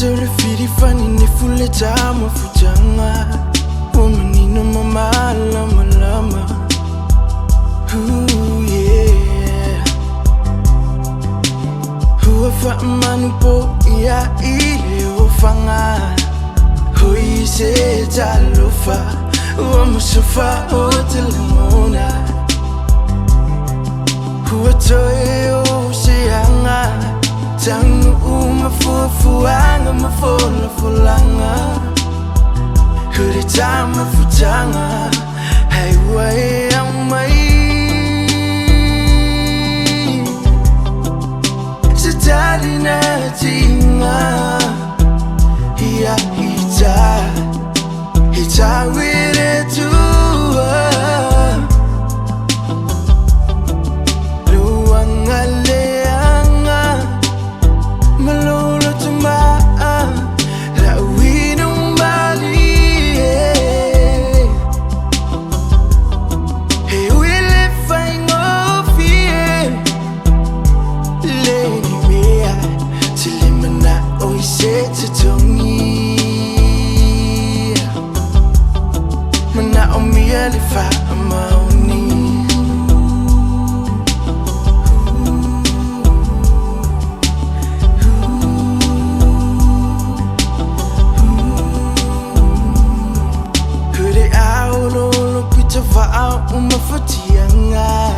Tore firi fani ne fule tama fujanga Womanino mama lama lama Ooh yeah Hua fa manu po ia ile ofanga Hoi se talofa Wama sofa o telemona Hua toe o seanga Tangu umafuafuanga mafolafulanga Huritama futanga Haiwai aumai Tali Tigā Ia hita wire tua Luanga leanga Malolo tumaa La winu mbali He wile faingo fie Lady Tilimana oise tutongi Mana omi alifa amaoni Kure au lolo pita vaa umafatianga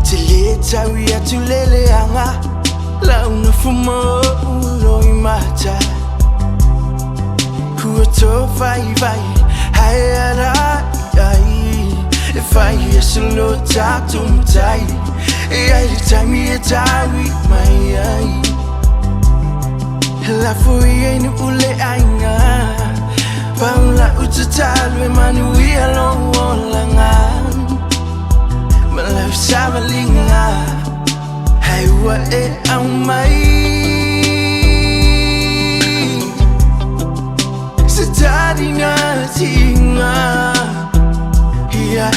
Tileta wia tuleleanga Launa fumo uloi mata Hua to vai Hai ara ai Fai esolo tatu mtai Ai taimi e tawi mai ai La fui e nu ule ainga Paula utatalwe manu ia longo langan Malau samalinga Haiwa e aumai Tali Tigā Ia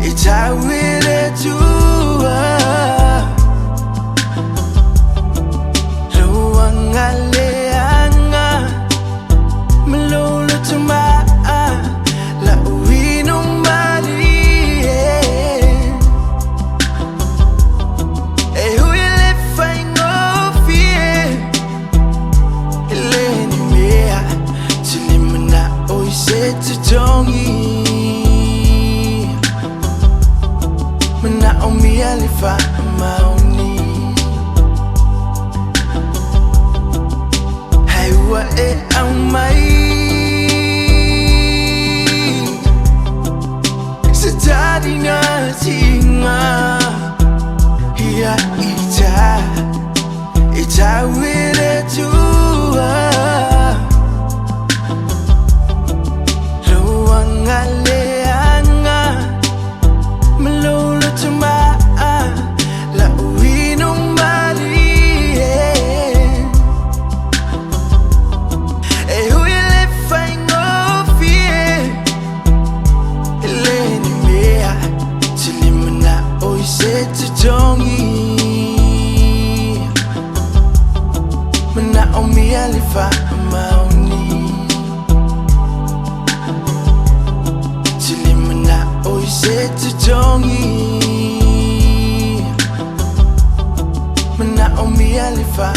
ita wire tua Luanga leanga Malolo tumaa La uinu mbali Huile faingo fie Tilimana oise tutongi Mana omi alifa amaoni Haiwa e aumai Tali Tigā Ia ita wire tua Luanga leanga Malolo tumaa La uinu mbali Huile faingo fie Leni mea Tilimana oise tutongi Mana omi alifa amaoni Tilimana oise tutongi Mana omi alifa